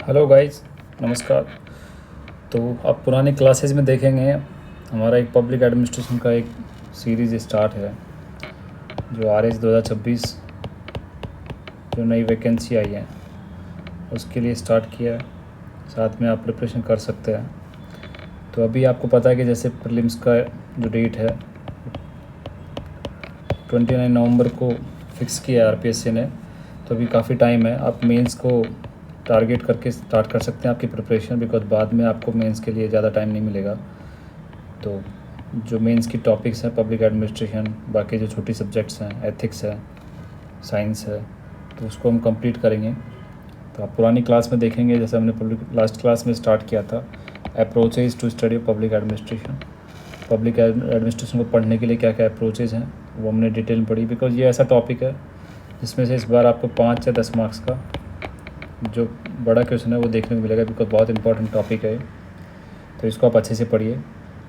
Hello guys, नमस्कार। तो अब पुरानी क्लासेस में देखेंगे हमारा एक पब्लिक एडमिनिस्ट्रेशन का एक सीरीज़ स्टार्ट है जो RS 2026 जो नई वैकेंसी आई है उसके लिए स्टार्ट किया है। साथ में आप प्रिपरेशन कर सकते हैं। तो अभी आपको पता है कि जैसे प्रीलिम्स का जो डेट है 29 नवंबर को फिक्स किया है RPSC ने। तो अभी काफ़ी टाइम है, आप मेंस को टारगेट करके स्टार्ट कर सकते हैं आपकी प्रिपरेशन, बिकॉज बाद में आपको मेंस के लिए ज़्यादा टाइम नहीं मिलेगा। तो जो मेंस की टॉपिक्स हैं पब्लिक एडमिनिस्ट्रेशन, बाकी जो छोटी सब्जेक्ट्स हैं, एथिक्स है, साइंस है, तो उसको हम कंप्लीट करेंगे। तो आप पुरानी क्लास में देखेंगे जैसे हमने लास्ट क्लास में स्टार्ट किया था, approaches to study public administration. Public administration को पढ़ने के लिए क्या क्या अप्रोचेज हैं वो हमने डिटेल में पढ़ी, बिकॉज ये ऐसा टॉपिक है जिसमें से इस बार आपको 5 या 10 मार्क्स का जो बड़ा क्वेश्चन है वो देखने को मिलेगा, बिकॉज बहुत इंपॉर्टेंट टॉपिक है। तो इसको आप अच्छे से पढ़िए।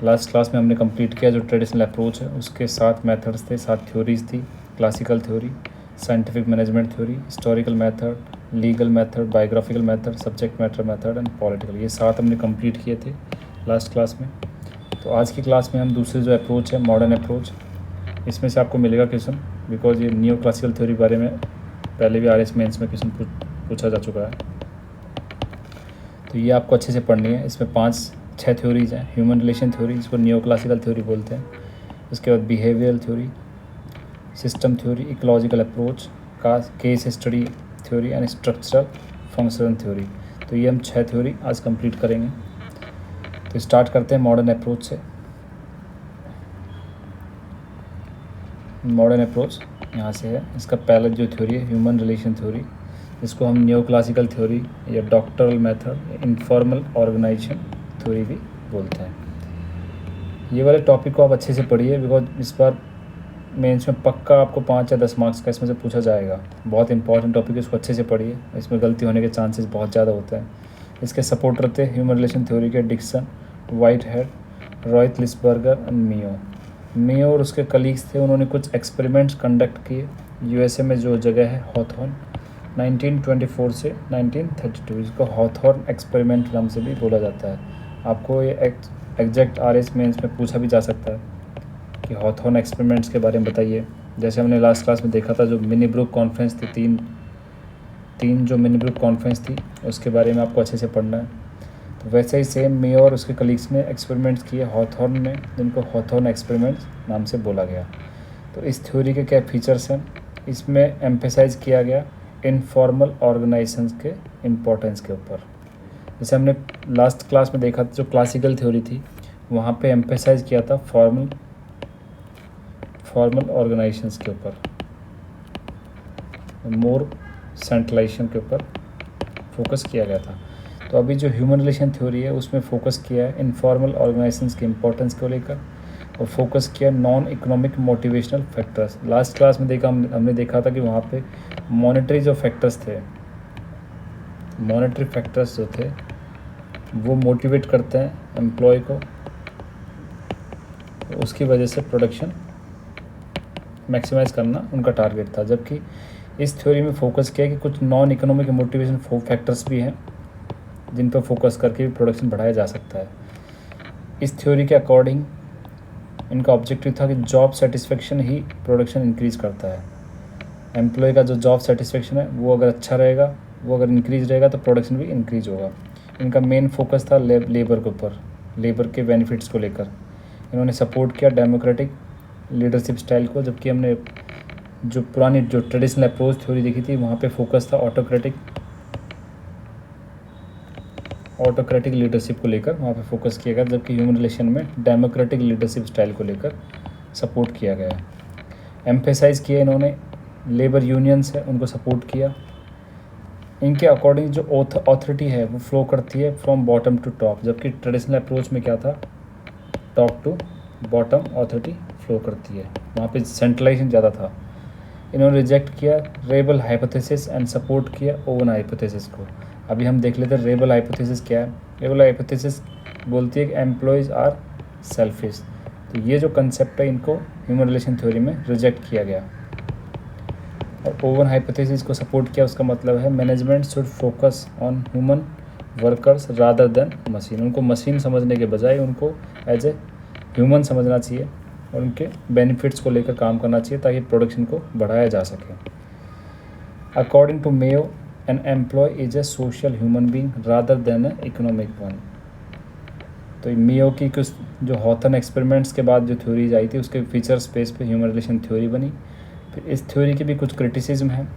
लास्ट क्लास में हमने कंप्लीट किया जो ट्रेडिशनल अप्रोच है, उसके 7 मेथड्स थे, 7 थ्योरीज थी। Classical theory, scientific management theory, historical method, legal method, biographical method, subject matter method and political, ये 7 हमने कंप्लीट किए थे लास्ट क्लास में। तो आज की क्लास में हम दूसरे जो अप्रोच है मॉडर्न अप्रोच, इसमें से आपको मिलेगा क्वेश्चन, बिकॉज ये न्यू क्लासिकल थ्योरी बारे में पहले भी RS मेंस में क्वेश्चन पूछा जा चुका है। तो ये आपको अच्छे से पढ़नी है। इसमें 5-6 थ्योरीज हैं। ह्यूमन रिलेशन थ्योरी, जिसको न्यू क्लासिकल थ्योरी बोलते हैं। उसके बाद behavioural theory, system theory, ecological approach, case study theory and structural functional theory. तो ये हम 6 थ्योरी आज कंप्लीट करेंगे। तो स्टार्ट करते हैं मॉडर्न अप्रोच से। मॉडर्न अप्रोच यहाँ से है। इसका पहला जो थ्योरी है ह्यूमन रिलेशन थ्योरी, जिसको हम न्यू क्लासिकल थ्योरी या doctoral method, informal organisation theory भी बोलते हैं। ये वाले टॉपिक को आप अच्छे से पढ़िए, बिकॉज इस बार मेंस में पक्का आपको 5 या 10 मार्क्स का इसमें से पूछा जाएगा। बहुत इंपॉर्टेंट टॉपिक है, इसको अच्छे से पढ़िए। इसमें गलती होने के चांसेस बहुत ज़्यादा होते हैं। इसके सपोर्टर थे ह्यूमन रिलेशन थ्योरी के डिक्सन, वाइट हेड, रॉयथ लिसबर्गर एंड मियो और उसके कलीग्स थे। उन्होंने कुछ एक्सपेरिमेंट्स कंडक्ट किए USA में, जो जगह है हॉथॉर्न, 1924 से 1932, इसको हॉथॉर्न एक्सपेरिमेंट नाम से भी बोला जाता है। आपको ये एग्जैक्ट RS मेंस में पूछा भी जा सकता है कि हॉथॉर्न एक्सपेरिमेंट्स के बारे में बताइए। जैसे हमने लास्ट क्लास में देखा था जो मिनी ब्रुक कॉन्फ्रेंस थी, तीन जो मिनी ब्रुक कॉन्फ्रेंस थी उसके बारे में आपको अच्छे से पढ़ना है। तो वैसे ही सेम मेयो और उसके कलीग्स ने एक्सपेरिमेंट्स किए हॉथॉर्न में, जिनको हॉथॉर्न एक्सपेरिमेंट्स नाम से बोला गया। तो इस थ्योरी के क्या फीचर्स हैं, इसमें एम्फेसाइज किया गया इनफॉर्मल ऑर्गेनाइजेशंस के इम्पोर्टेंस के ऊपर। जैसे हमने लास्ट क्लास में देखा था जो क्लासिकल थ्योरी थी वहाँ पे एम्फेसाइज किया था फॉर्मल ऑर्गेनाइजेशंस के ऊपर, मोर सेंट्रलाइजेशन के ऊपर फोकस किया गया था। तो अभी जो ह्यूमन रिलेशन थ्योरी है उसमें फोकस किया है इनफॉर्मल ऑर्गेनाइजेशंस के इम्पोर्टेंस को लेकर, और फोकस किया non economic motivational factors. Last class में हमने देखा था कि वहाँ पे मॉनेटरी जो फैक्टर्स थे, मॉनेटरी फैक्टर्स जो थे वो मोटिवेट करते हैं एम्प्लॉय को, तो उसकी वजह से प्रोडक्शन मैक्सिमाइज़ करना उनका टारगेट था। जबकि इस थ्योरी में फोकस किया कि कुछ नॉन इकोनॉमिक मोटिवेशन फैक्टर्स भी हैं जिन पर फोकस करके भी प्रोडक्शन बढ़ाया जा सकता है। इस थ्योरी के अकॉर्डिंग इनका ऑब्जेक्टिव था कि जॉब सेटिस्फेक्शन ही प्रोडक्शन इंक्रीज़ करता है। एम्प्लॉय का जो जॉब सेटिस्फेक्शन है वो अगर अच्छा रहेगा, वो अगर इंक्रीज़ रहेगा तो प्रोडक्शन भी इंक्रीज़ होगा। इनका मेन फोकस था लेबर के ऊपर, लेबर के बेनिफिट्स को लेकर। इन्होंने सपोर्ट किया डेमोक्रेटिक लीडरशिप स्टाइल को, जबकि हमने जो पुरानी जो ट्रेडिशनल अप्रोच थ्योरी देखी थी वहाँ पे फोकस था ऑटोक्रेटिक लीडरशिप को लेकर वहाँ पे फोकस किया गया, जबकि ह्यूमन रिलेशन में डेमोक्रेटिक लीडरशिप स्टाइल को लेकर सपोर्ट किया गया है। एम्फेसाइज किया इन्होंने लेबर यूनियंस है उनको सपोर्ट किया। इनके अकॉर्डिंग जो ऑथोरिटी है वो फ्लो करती है फ्रॉम बॉटम टू टॉप, जबकि ट्रेडिशनल अप्रोच में क्या था, top to bottom authority flow करती है, वहाँ पे सेंट्रलाइजेशन ज़्यादा था। इन्होंने रिजेक्ट किया रेबल हाइपोथेसिस एंड सपोर्ट किया ओवन हाइपोथेसिस को। अभी हम देख लेते हैं रेबल हाइपोथेसिस क्या है। रेबल हाइपोथेसिस बोलती है कि एम्प्लॉयज़ आर सेल्फिश। तो ये जो कंसेप्ट है इनको ह्यूमन रिलेशन थ्योरी में रिजेक्ट किया गया। और ओवन हाइपोथेसिस को सपोर्ट किया, उसका मतलब है management should focus on human workers rather than machine. उनको मशीन समझने के बजाय उनको एज ए ह्यूमन समझना चाहिए और उनके बेनिफिट्स को लेकर काम करना चाहिए ताकि प्रोडक्शन को बढ़ाया जा सके। According to Mayo, an employee is a social human being rather than an economic one. तो मेयो की कुछ जो हॉथन एक्सपेरिमेंट्स के बाद जो थ्योरीज आई थी उसके फीचर स्पेस पे ह्यूमन रिलेशन थ्योरी बनी। फिर इस थ्योरी की भी कुछ क्रिटिसिज्म है,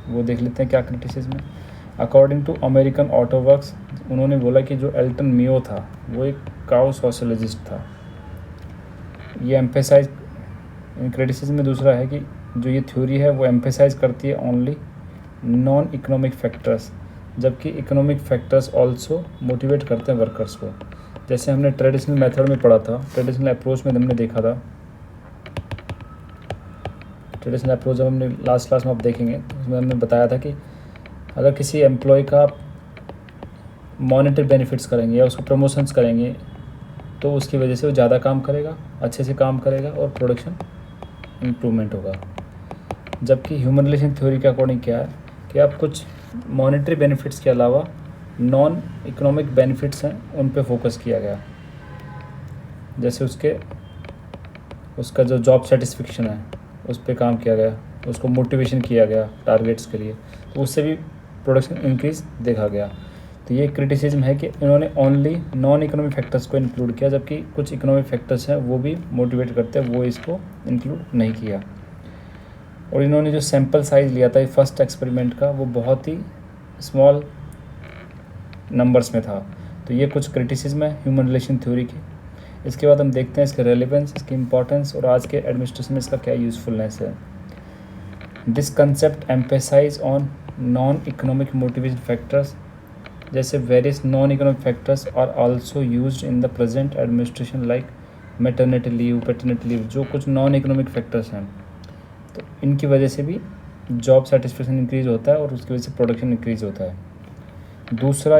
वो देख लेते हैं क्या क्रिटिसिज्म है। According to American auto works, उन्होंने बोला कि जो एल्टन मेयो था वो एक काउ सोशलिस्ट था। ये एम्फेसाइज क्रिटिसिज्म में दूसरा है कि जो ये थ्योरी है वो एम्फेसाइज करती है ओनली नॉन इकोनॉमिक फैक्टर्स, जबकि इकोनॉमिक फैक्टर्स ऑल्सो मोटिवेट करते हैं वर्कर्स को। जैसे हमने ट्रेडिशनल मेथड में पढ़ा था, ट्रेडिशनल अप्रोच में हमने देखा था, ट्रेडिशनल अप्रोच जब हमने लास्ट क्लास में आप देखेंगे तो उसमें हमने बताया था कि अगर किसी एम्प्लॉय का मॉनेटरी बेनिफिट्स करेंगे या उसको प्रमोशंस करेंगे तो उसकी वजह से वो ज़्यादा काम करेगा, अच्छे से काम करेगा और प्रोडक्शन इम्प्रूवमेंट होगा। जबकि ह्यूमन रिलेशन थ्योरी के अकॉर्डिंग क्या है कि आप कुछ मॉनेटरी बेनिफिट्स के अलावा नॉन इकोनॉमिक बेनिफिट्स हैं उन पे फोकस किया गया। जैसे उसका जो जॉब सेटिस्फेक्शन है उस पे काम किया गया, उसको मोटिवेशन किया गया टारगेट्स के लिए, तो उससे भी प्रोडक्शन इंक्रीज देखा गया। तो ये क्रिटिसिज्म है कि इन्होंने ओनली नॉन इकोनॉमिक फैक्टर्स को इंक्लूड किया, जबकि कुछ इकोनॉमिक फैक्टर्स हैं वो भी मोटिवेट करते हैं, वो इसको इंक्लूड नहीं किया। और इन्होंने जो सैम्पल साइज़ लिया था फर्स्ट एक्सपेरिमेंट का वो बहुत ही स्मॉल नंबर्स में था। तो ये कुछ क्रिटिसिज्म है ह्यूमन रिलेशन थ्योरी की। इसके बाद हम देखते हैं इसके रेलेवेंस, इसकी इंपॉर्टेंस और आज के एडमिनिस्ट्रेशन में इसका क्या यूज़फुलनेस है। This concept emphasize on non economic motivation factors, जैसे various non economic factors are also used in the present administration like maternity leave, paternity leave, जो कुछ नॉन इकोनॉमिक फैक्टर्स हैं तो इनकी वजह से भी जॉब सेटिस्फेक्शन इंक्रीज़ होता है और उसकी वजह से प्रोडक्शन इंक्रीज़ होता है। दूसरा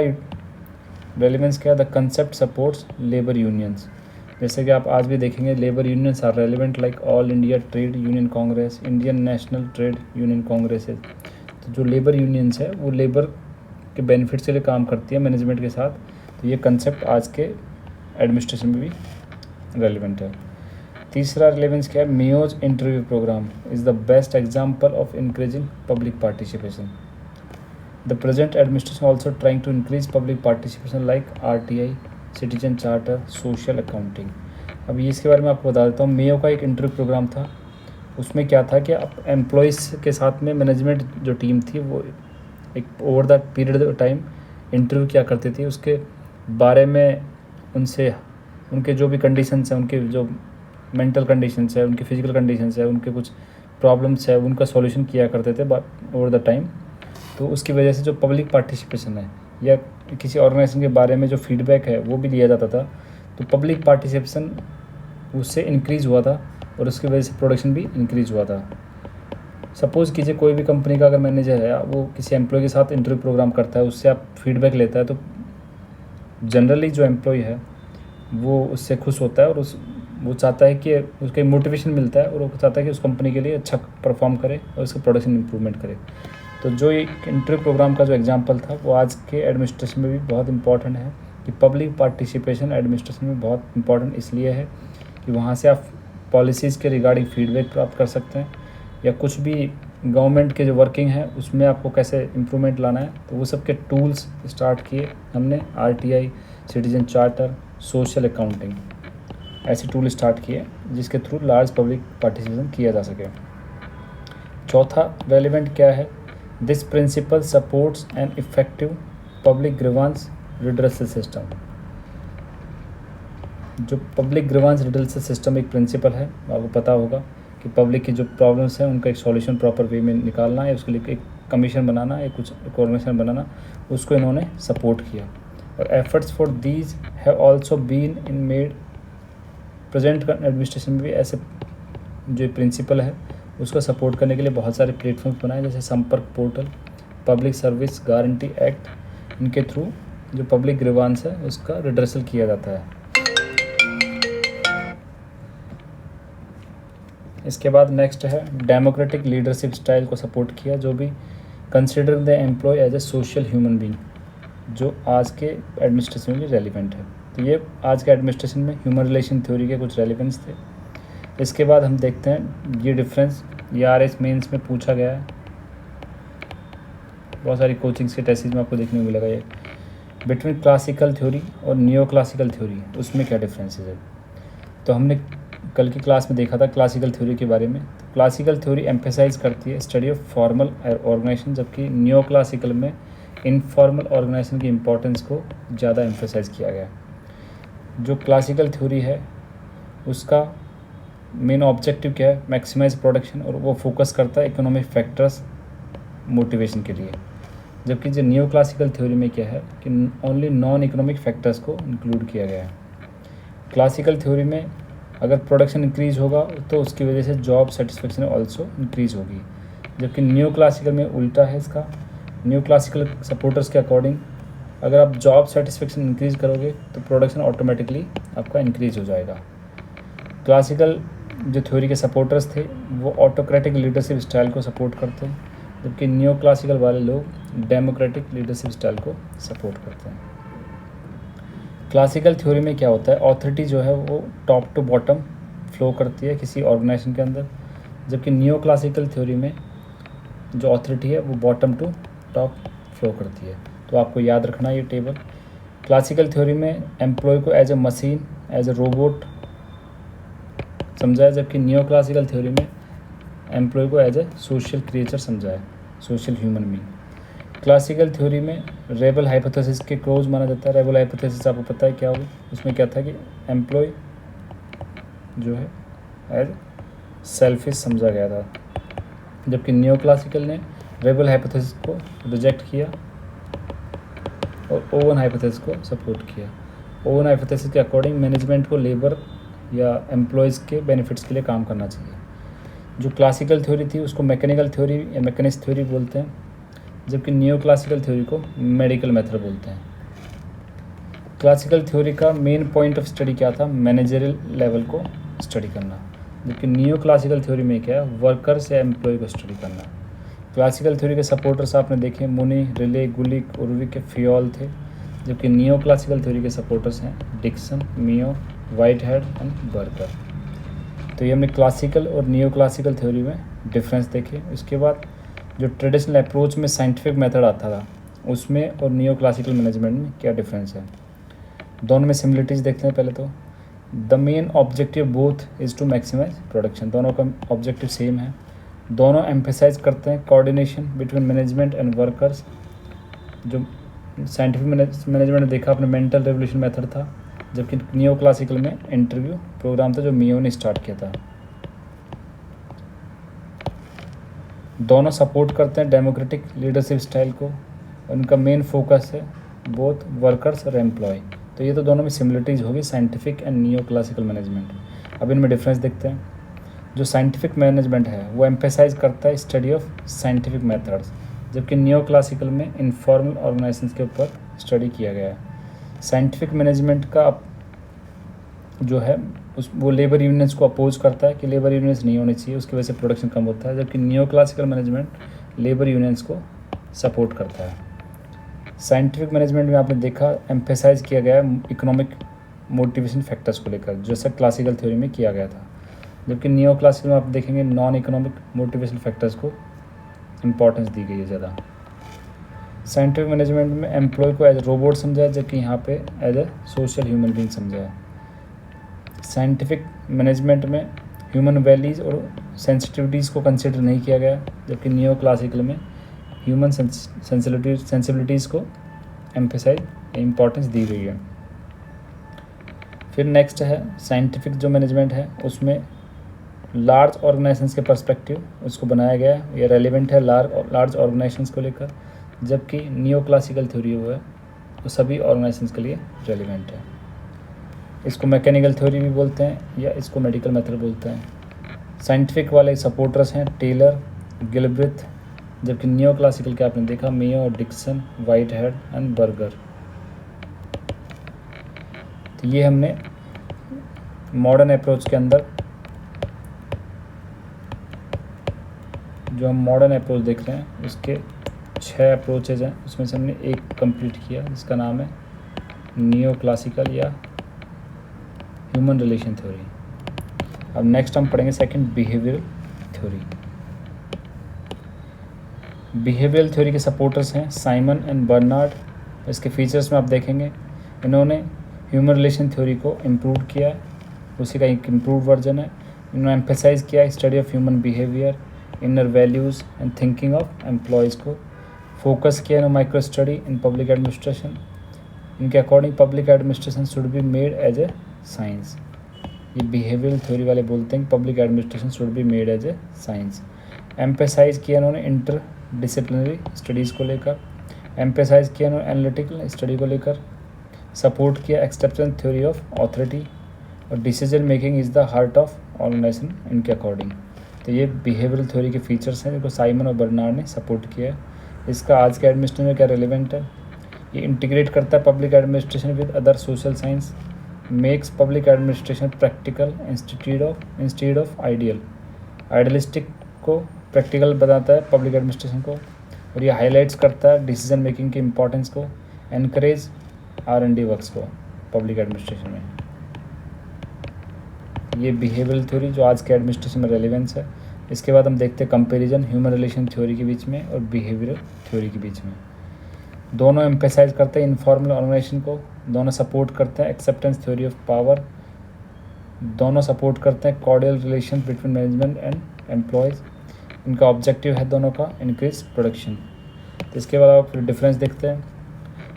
रेलिवेंस क्या है, the concept supports labour unions. जैसे कि आप आज भी देखेंगे labour unions are relevant like All India Trade Union Congress, Indian National Trade Union Congress. तो जो लेबर यूनियंस है वो लेबर के बेनिफिट्स के लिए काम करती है मैनेजमेंट के साथ। तो ये कंसेप्ट आज के एडमिनिस्ट्रेशन में भी रेलिवेंट है। तीसरा रिलेवेंस क्या है, Mayo's interview programme is the best example of increasing public participation. The present administration also trying to increase public participation like RTI, citizen charter, social accounting. अब इसके बारे में आपको बता देता हूँ। मेयो का एक इंटरव्यू प्रोग्राम था, उसमें क्या था कि अब एम्प्लॉयज़ के साथ में मैनेजमेंट जो टीम थी वो एक over the period of time interview क्या करती थी, उसके बारे में उनसे उनके जो भी कंडीशंस हैं, उनके जो मेंटल कंडीशंस है, उनकी फिजिकल कंडीशंस है, उनके कुछ प्रॉब्लम्स है, उनका सॉल्यूशन किया करते थे ओवर द टाइम। तो उसकी वजह से जो पब्लिक पार्टिसिपेशन है या किसी ऑर्गेनाइजेशन के बारे में जो फीडबैक है वो भी लिया जाता था। तो पब्लिक पार्टिसिपेशन उससे इंक्रीज़ हुआ था और उसकी वजह से प्रोडक्शन भी इंक्रीज़ हुआ था। सपोज़ कीजिए कोई भी कंपनी का अगर मैनेजर है वो किसी एम्प्लॉय के साथ इंटरव्यू प्रोग्राम करता है, उससे आप फीडबैक लेता है, तो जनरली जो एम्प्लॉय है वो उससे खुश होता है और वो चाहता है कि उसके मोटिवेशन मिलता है और वो चाहता है कि उस कंपनी के लिए अच्छा परफॉर्म करे और उसका प्रोडक्शन इंप्रूवमेंट करे। तो जो एक इंटरव्यू प्रोग्राम का जो एग्जांपल था वो आज के एडमिनिस्ट्रेशन में भी बहुत इंपॉर्टेंट है कि पब्लिक पार्टिसिपेशन एडमिनिस्ट्रेशन में बहुत इंपॉर्टेंट इसलिए है कि वहाँ से आप पॉलिसीज़ के रिगार्डिंग फीडबैक प्राप्त कर सकते हैं या कुछ भी गवर्नमेंट के जो वर्किंग है उसमें आपको कैसे इम्प्रूवमेंट लाना है। तो वो सब के टूल्स स्टार्ट किए हमने, RTI, citizen charter, social accounting, ऐसे टूल स्टार्ट किए जिसके थ्रू लार्ज पब्लिक पार्टिसिपेशन किया जा सके। चौथा रेलिवेंट क्या है, this principle supports an effective public grievance redressal system. जो पब्लिक ग्रीवांस रिड्रेसल सिस्टम एक प्रिंसिपल है, आपको पता होगा कि पब्लिक की जो प्रॉब्लम्स हैं उनका एक सॉल्यूशन प्रॉपर वे में निकालना है, उसके लिए एक कमीशन बनाना, एक कुछ कोऑर्डिनेशन बनाना, उसको इन्होंने सपोर्ट किया। और efforts for these have also been in made. Present administration में भी ऐसे जो प्रिंसिपल है उसको सपोर्ट करने के लिए बहुत सारे प्लेटफॉर्म्स बनाए, जैसे संपर्क portal, public service guarantee act, इनके थ्रू जो पब्लिक ग्रीवांस है उसका रिड्रेसल किया जाता है। इसके बाद नेक्स्ट है डेमोक्रेटिक लीडरशिप स्टाइल को सपोर्ट किया, जो भी consider the employee as a social human being. जो आज के एडमिनिस्ट्रेशन में रेलिवेंट है। तो ये आज के एडमिनिस्ट्रेशन में ह्यूमन रिलेशन थ्योरी के कुछ रेलिवेंस थे। इसके बाद हम देखते हैं ये डिफरेंस, ये RS मेंस में पूछा गया है, बहुत सारी कोचिंग्स के टेस्ट में आपको देखने को मिलेगा ये, बिटवीन क्लासिकल थ्योरी और नियो क्लासिकल थ्योरी, उसमें क्या डिफरेंसेस है। तो हमने कल की क्लास में देखा था क्लासिकल थ्योरी के बारे में। तो क्लासिकल थ्योरी एम्फेसाइज करती है स्टडी ऑफ फॉर्मल ऑर्गेनाइजेशन, जबकि नियो क्लासिकल में इनफॉर्मल ऑर्गेनाइजेशन की इम्पोर्टेंस को ज़्यादा एम्फेसाइज किया गया। जो क्लासिकल थ्योरी है उसका मेन ऑब्जेक्टिव क्या है, मैक्सिमाइज प्रोडक्शन, और वो फोकस करता है इकोनॉमिक फैक्टर्स मोटिवेशन के लिए। जबकि जो नियो क्लासिकल थ्योरी में क्या है कि ओनली नॉन इकोनॉमिक फैक्टर्स को इंक्लूड किया गया है। क्लासिकल थ्योरी में अगर प्रोडक्शन इंक्रीज होगा तो उसकी वजह से जॉब सेटिस्फेक्शन ऑल्सो इंक्रीज होगी, जबकि न्यू क्लासिकल में उल्टा है इसका। न्यू क्लासिकल सपोर्टर्स के अकॉर्डिंग अगर आप जॉब सेटिस्फेक्शन इंक्रीज करोगे तो प्रोडक्शन ऑटोमेटिकली आपका इंक्रीज हो जाएगा। क्लासिकल जो थ्योरी के सपोर्टर्स थे वो ऑटोक्रेटिक लीडरशिप स्टाइल को सपोर्ट करते हैं, जबकि न्यू क्लासिकल वाले लोग डेमोक्रेटिक लीडरशिप स्टाइल को सपोर्ट करते हैं। क्लासिकल थ्योरी में क्या होता है, ऑथोरिटी जो है वो टॉप टू बॉटम फ्लो करती है किसी ऑर्गेनाइजेशन के अंदर, जबकि नियो क्लासिकल थ्योरी में जो ऑथोरिटी है वो बॉटम टू टॉप फ्लो करती है। तो आपको याद रखना ये टेबल। क्लासिकल थ्योरी में एम्प्लॉय को as a machine, as a robot समझा है, जबकि नियो क्लासिकल थ्योरी में एम्प्लॉय को एज ए सोशल क्रिएचर समझा है, social human being. Classical theory में रेबल हाइपोथेसिस के क्लोज माना जाता है। रेबल हाइपोथेसिस आपको पता है क्या होगी, उसमें क्या था कि एम्प्लॉय जो है एज सेल्फिश समझा गया था, जबकि नियो क्लासिकल ने रेबल हाइपोथेसिस को रिजेक्ट किया और ओवन हाइपोथेसिस को सपोर्ट किया। ओवन हाइपोथेसिस के अकॉर्डिंग मैनेजमेंट को लेबर या एम्प्लॉयज़ के बेनिफिट्स के लिए काम करना चाहिए। जो क्लासिकल थ्योरी थी उसको मैकेनिकल थ्योरी या मैकेनिस्ट थ्योरी बोलते हैं, जबकि नियो क्लासिकल थ्योरी को मेडिकल मेथड बोलते हैं। क्लासिकल थ्योरी का मेन पॉइंट ऑफ स्टडी क्या था, मैनेजरियल लेवल को स्टडी करना, जबकि नियो क्लासिकल थ्योरी में क्या है, वर्कर्स या एम्प्लॉय को स्टडी करना। क्लासिकल थ्योरी के सपोर्टर्स आपने देखे मुनी, रिले, गुलिक, उर्विक, फियोल थे, जबकि नियो क्लासिकल थ्योरी के सपोर्टर्स हैं Dickson, Mayo, Whitehead and Burger. तो ये हमने क्लासिकल और नियो क्लासिकल थ्योरी में डिफरेंस देखे। इसके बाद जो ट्रेडिशनल अप्रोच में साइंटिफिक मेथड आता था उसमें और नियो क्लासिकल मैनेजमेंट में क्या डिफरेंस है, दोनों में सिमिलरिटीज़ देखते हैं। पहले तो the main objective both is to maximise production, दोनों का ऑब्जेक्टिव सेम है। दोनों एम्फेसाइज करते हैं coordination between management and workers. जो साइंटिफिक मैनेजमेंट ने देखा अपने मेंटल रेवोल्यूशन मेथड था, जबकि नियो क्लासिकल में इंटरव्यू प्रोग्राम था जो मियो ने स्टार्ट किया था। दोनों सपोर्ट करते हैं डेमोक्रेटिक लीडरशिप स्टाइल को, उनका मेन फोकस है बोथ वर्कर्स और एम्प्लॉय। तो ये तो दोनों में सिमिलरिटीज़ होगी scientific and neo classical management. अब इनमें डिफरेंस देखते हैं। जो साइंटिफिक मैनेजमेंट है वो एम्फेसाइज करता है स्टडी ऑफ साइंटिफिक मेथड्स, जबकि नियो क्लासिकल में इनफॉर्मल ऑर्गेनाइजेशंस के ऊपर स्टडी किया गया है। साइंटिफिक मैनेजमेंट का जो है वो लेबर यूनियंस को अपोज करता है कि लेबर यूनियंस नहीं होनी चाहिए, उसकी वजह से प्रोडक्शन कम होता है, जबकि neo classical management labour unions को सपोर्ट करता है। साइंटिफिक मैनेजमेंट में आपने देखा एम्फेसाइज किया गया है इकोनॉमिक मोटिवेशन फैक्टर्स को लेकर, जैसा क्लासिकल थ्योरी में किया गया था, जबकि नियो क्लासिकल में आप देखेंगे नॉन इकोनॉमिक मोटिवेशन फैक्टर्स को इम्पोर्टेंस दी गई है ज़्यादा। साइंटिफिक मैनेजमेंट में एम्प्लॉय को एज रोबोट समझा है, जबकि यहाँ पे as a social human being समझा है। साइंटिफिक मैनेजमेंट में ह्यूमन वैल्यूज़ और सेंसिटिविटीज़ को कंसिडर नहीं किया गया, जबकि नियो क्लासिकल में ह्यूमन सेंसिबिलिटीज़ को एम्फेसाइज इम्पोर्टेंस दी गई है। फिर नेक्स्ट है साइंटिफिक जो मैनेजमेंट है उसमें लार्ज ऑर्गेनाइजेशंस के पर्सपेक्टिव उसको बनाया गया है, ये रेलिवेंट है लार्ज ऑर्गेनाइजेशंस को लेकर, जबकि नियो क्लासिकल थ्योरी वो है वो सभी ऑर्गेनाइजेशंस के लिए रेलिवेंट है। इसको मैकेनिकल थ्योरी भी बोलते हैं या इसको मेडिकल मेथड बोलते हैं। साइंटिफिक वाले सपोर्टर्स हैं टेलर, गिलब्रिथ, जबकि नियो क्लासिकल के आपने देखा Mayo, Dickson, Whitehead and Burger. तो ये हमने मॉडर्न अप्रोच के अंदर जो हम मॉडर्न अप्रोच देख रहे हैं उसके 6 अप्रोचेज हैं, उसमें से हमने एक कंप्लीट किया जिसका नाम है नियो क्लासिकल या ह्यूमन रिलेशन थ्योरी। अब नेक्स्ट हम पढ़ेंगे second behavioural theory. Behavioural theory के सपोर्टर्स हैं साइमन एंड बर्नार्ड। इसके फीचर्स में आप देखेंगे इन्होंने ह्यूमन रिलेशन थ्योरी को इम्प्रूव किया है, उसी का एक इम्प्रूव वर्जन है। इन्होंने एम्फेसाइज किया study of human behaviour, inner values and thinking of employees को। फोकस किया इन्होंने micro study in public administration. इनके according public administration should be made as a science. ये बिहेवियरल थ्योरी वाले बोलते हैं कि public administration should be made as a science. Emphasise किया इन्होंने इंटर डिसिप्लिनरी स्टडीज़ को लेकर। एम्फेसाइज किया इन्होंने एनालिटिकल स्टडी को लेकर। सपोर्ट किया एक्सेप्टेंस थ्योरी ऑफ ऑथोरिटी। और decision making is the heart of organisation इनके अकॉर्डिंग। तो ये बिहेवियरल थ्योरी के फीचर्स हैं जिनको साइमन और बर्नार्ड ने सपोर्ट किया है। इसका आज के एडमिनिस्ट्रेशन में क्या रेलिवेंट है? ये इंटीग्रेट करता है public administration with other social science, makes public administration practical instead of idealistic को प्रैक्टिकल बताता है पब्लिक एडमिनिस्ट्रेशन को। और ये हाईलाइट्स करता है डिसीजन मेकिंग की इंपॉर्टेंस को, एनकरेज R&D वर्क्स को पब्लिक एडमिनिस्ट्रेशन में। ये बिहेवियरल थ्योरी जो आज के एडमिनिस्ट्रेशन में रेलिवेंस है। इसके बाद हम देखते हैं कंपैरिजन ह्यूमन रिलेशन थ्योरी के बीच में और बिहेवियरल थ्योरी के बीच में। दोनों एम्फेसाइज करते हैं इनफॉर्मल ऑर्गेनाइजेशन को, दोनों सपोर्ट करते हैं एक्सेप्टेंस थ्योरी ऑफ पावर, दोनों सपोर्ट करते हैं cordial relation between management and employees. इनका ऑब्जेक्टिव है दोनों का इंक्रीज प्रोडक्शन। तो इसके बाद आप फिर डिफरेंस देखते हैं।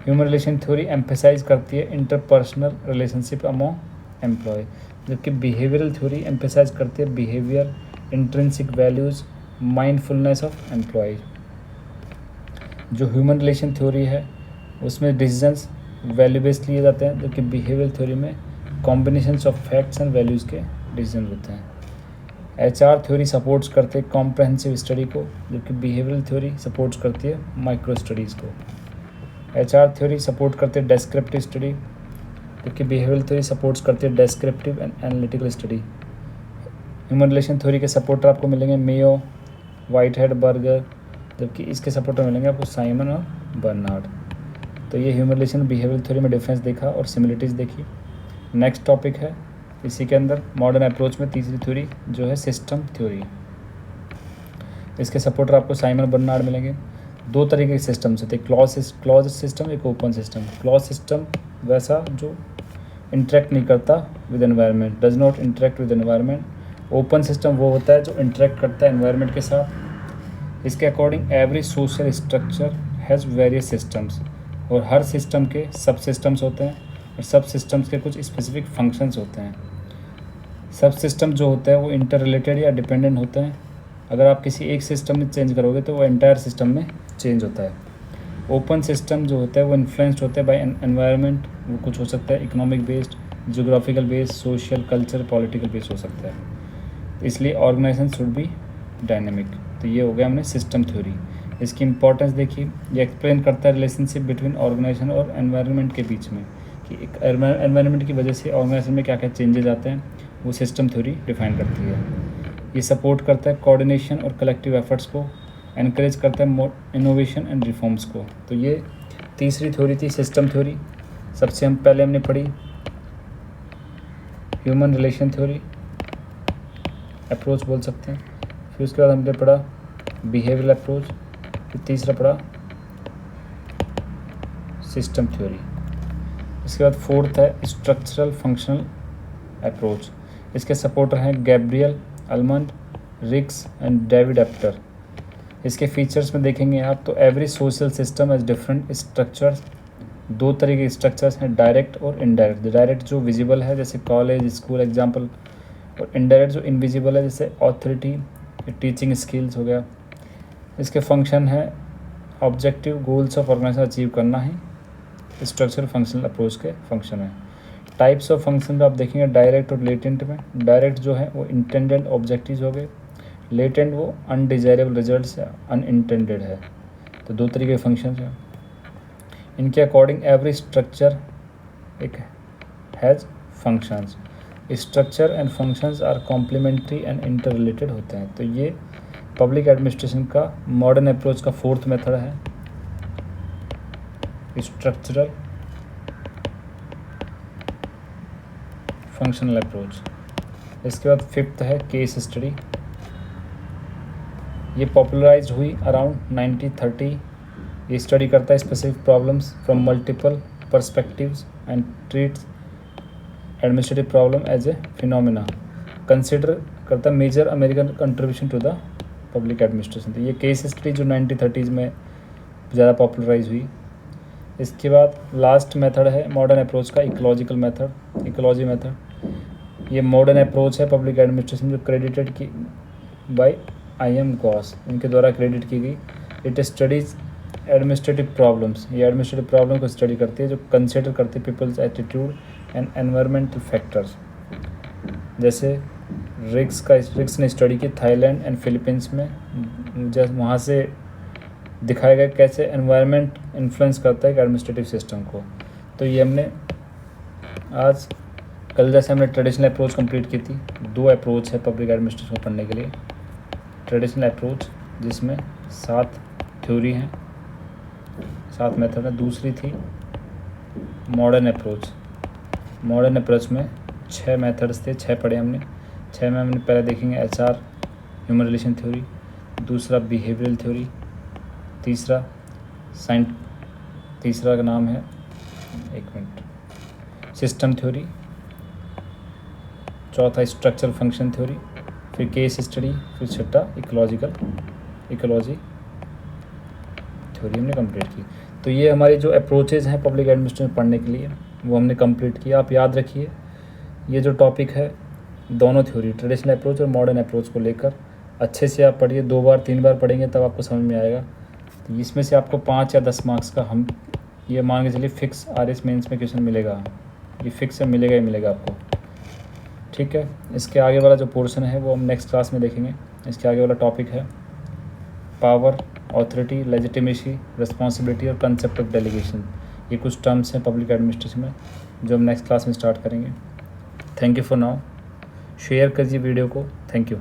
ह्यूमन रिलेशन थ्योरी एम्फेसाइज करती है इंटरपर्सनल रिलेशनशिप अमॉन्ग एम्प्लॉय, जबकि बिहेवियरल थ्योरी एम्फेसाइज करती है behaviour, intrinsic values, mindfulness of employee. जो ह्यूमन रिलेशन थ्योरी है उसमें डिसीजंस वैल्यू बेस्ड लिए जाते हैं, जबकि बिहेवियरल थ्योरी में combinations of facts and values के डिसीजन होते हैं। HR थ्योरी सपोर्ट्स करते हैं कॉम्प्रहेंसिव स्टडी को, जबकि बिहेवियरल थ्योरी सपोर्ट्स करती है माइक्रो स्टडीज़ को। HR थ्योरी सपोर्ट करते हैं डेस्क्रिप्टिव स्टडी, जबकि बिहेवियरल थ्योरी सपोर्ट्स करती है descriptive and analytical study. Human relation theory के सपोर्टर आपको मिलेंगे मेयो, वाइटहेड, बर्गर, जबकि इसके सपोर्टर मिलेंगे आपको साइमन और बर्नार्ड। तो ये ह्यूमन रिलेशन बिहेवियरल थ्योरी में डिफरेंस देखा और सिमिलरिटीज़ देखी। नेक्स्ट टॉपिक है इसी के अंदर मॉडर्न अप्रोच में तीसरी थ्योरी जो है सिस्टम थ्योरी। इसके सपोर्टर आपको साइमन बर्नार्ड मिलेंगे। दो तरीके के सिस्टम्स होते हैं, क्लॉज सिस्टम, एक ओपन सिस्टम। क्लॉज सिस्टम वैसा जो इंटरेक्ट नहीं करता with environment, does not interact with environment. Open system वो होता है जो इंटरेक्ट करता है एनवायरनमेंट के साथ। इसके according every social structure has various systems, और हर सिस्टम के सब सिस्टम्स होते हैं और सब सिस्टम्स के कुछ स्पेसिफिक फंक्शंस होते हैं। सब सिस्टम जो होते हैं वो इंटर रिलेटेड या डिपेंडेंट होते हैं। अगर आप किसी एक सिस्टम में चेंज करोगे तो वो एंटायर सिस्टम में चेंज होता है। ओपन सिस्टम जो होता है वो इन्फ्लुएंस्ड होते हैं बाय एनवायरनमेंट, वो कुछ हो सकता है economic based, geographical based, social, culture, political based हो सकता है। इसलिए ऑर्गेनाइजेशन शुड बी डायनेमिक। तो ये हो गया हमने सिस्टम थ्योरी। इसकी इंपॉर्टेंस देखिए, ये एक्सप्लेन करता है रिलेशनशिप बिटवीन ऑर्गेनाइजेशन और एनवायरनमेंट के बीच में, कि एक एनवायरनमेंट की वजह से ऑर्गेनाइजेशन में क्या क्या चेंजेस आते हैं, वो सिस्टम थ्योरी डिफाइन करती है। ये सपोर्ट करता है कोऑर्डिनेशन और कलेक्टिव एफर्ट्स को, एनकरेज करता है इनोवेशन एंड रिफॉर्म्स को। तो ये तीसरी थ्योरी थी सिस्टम थ्योरी। सबसे पहले हमने पढ़ी ह्यूमन रिलेशन थ्योरी, अप्रोच बोल सकते हैं। फिर उसके बाद हमने पढ़ा बिहेवियरल अप्रोच, फिर तीसरा पढ़ा सिस्टम थ्योरी। इसके बाद फोर्थ है स्ट्रक्चरल फंक्शनल अप्रोच। इसके सपोर्टर हैं गैब्रियल अल्मंड, रिक्स एंड डेविड एप्टर। इसके फीचर्स में देखेंगे आप तो every social system has different structures. दो तरह के स्ट्रक्चर्स हैं, डायरेक्ट और इनडायरेक्ट। डायरेक्ट जो विजिबल है जैसे कॉलेज, स्कूल एग्जाम्पल, और इनडायरेक्ट जो इनविजिबल है जैसे अथॉरिटी, टीचिंग स्किल्स हो गया। इसके फंक्शन है objective goals of organisation achieve करना ही स्ट्रक्चरल फंक्शनल अप्रोच के फंक्शन है। टाइप्स ऑफ फंक्शन में आप देखेंगे डायरेक्ट और लेटेंट में। डायरेक्ट जो है वो इंटेंडेड ऑब्जेक्टिव्स हो गए, लेटेंट वो अनडिजायरेबल रिजल्ट्स या अनइंटेंडेड है। तो दो तरीके के फंक्शंस हैं। इनके अकॉर्डिंग एवरी स्ट्रक्चर एक has functions. Structure and functions are complementary and inter related होते हैं। तो ये पब्लिक एडमिनिस्ट्रेशन का मॉडर्न अप्रोच का फोर्थ मेथड है। Structural functional approach. इसके बाद फिफ्थ है केस स्टडी। ये पॉपुलराइज हुई अराउंड 1930। ये स्टडी करता है specific problems from multiple perspectives and treats administrative problem as a phenomena. Consider करता है major American contribution to the public administration. तो ये केस स्टडी जो 1930s में ज़्यादा पॉपुलराइज हुई। इसके बाद लास्ट मेथड है मॉडर्न अप्रोच का इकोलॉजिकल मेथड, इकोलॉजी मेथड। ये मॉडर्न अप्रोच है पब्लिक एडमिनिस्ट्रेशन जो क्रेडिटेड की बाय IM गॉस, इनके द्वारा क्रेडिट की गई। It studies administrative problems. ये एडमिनिस्ट्रेटिव प्रॉब्लम को स्टडी करती है जो कंसिडर करती है people's attitude and environmental factors. जैसे रिक्स ने स्टडी की थाईलैंड एंड फिलीपींस में, जैसे वहाँ से दिखाया गया कैसे एनवायरनमेंट इन्फ्लुएंस करता है एडमिनिस्ट्रेटिव सिस्टम को। तो ये हमने आज कल जैसे हमने ट्रेडिशनल अप्रोच कंप्लीट की थी। 2 अप्रोच है पब्लिक एडमिनिस्ट्रेशन को पढ़ने के लिए। ट्रेडिशनल अप्रोच जिसमें 7 थ्योरी हैं, 7 मेथड है। दूसरी थी मॉडर्न अप्रोच। मॉडर्न अप्रोच में 6 मेथड्स थे, 6 पढ़े हमने। 6 में हमने पहले देखेंगे HR ह्यूमन रिलेशन थ्योरी, दूसरा बिहेवियरल थ्योरी, तीसरा का नाम है सिस्टम थ्योरी, चौथा स्ट्रक्चरल फंक्शन थ्योरी, फिर केस स्टडी, फिर छठा इकोलॉजी थ्योरी हमने कंप्लीट की। तो ये हमारी जो अप्रोचेज़ हैं पब्लिक एडमिनिस्ट्रेशन पढ़ने के लिए वो हमने कंप्लीट किया। आप याद रखिए ये जो टॉपिक है दोनों थ्योरी ट्रेडिशनल अप्रोच और मॉडर्न अप्रोच को लेकर अच्छे से आप पढ़िए। 2 बार 3 बार पढ़ेंगे तब आपको समझ में आएगा। तो इसमें से आपको 5 या 10 मार्क्स का हम ये मान के चलिए फिक्स RS मेंस में क्वेश्चन मिलेगा। ये फिक्स है, मिलेगा ही मिलेगा आपको, ठीक है। इसके आगे वाला जो पोर्शन है वो हम नेक्स्ट क्लास में देखेंगे। इसके आगे वाला टॉपिक है पावर, ऑथोरिटी, लेजिटिमेसी, रिस्पॉन्सिबिलिटी और कंसेप्ट ऑफ डेलीगेशन। ये कुछ टर्म्स हैं पब्लिक एडमिनिस्ट्रेशन में जो हम नेक्स्ट क्लास में स्टार्ट करेंगे। Thank you for now. Share कीजिए वीडियो को। Thank you.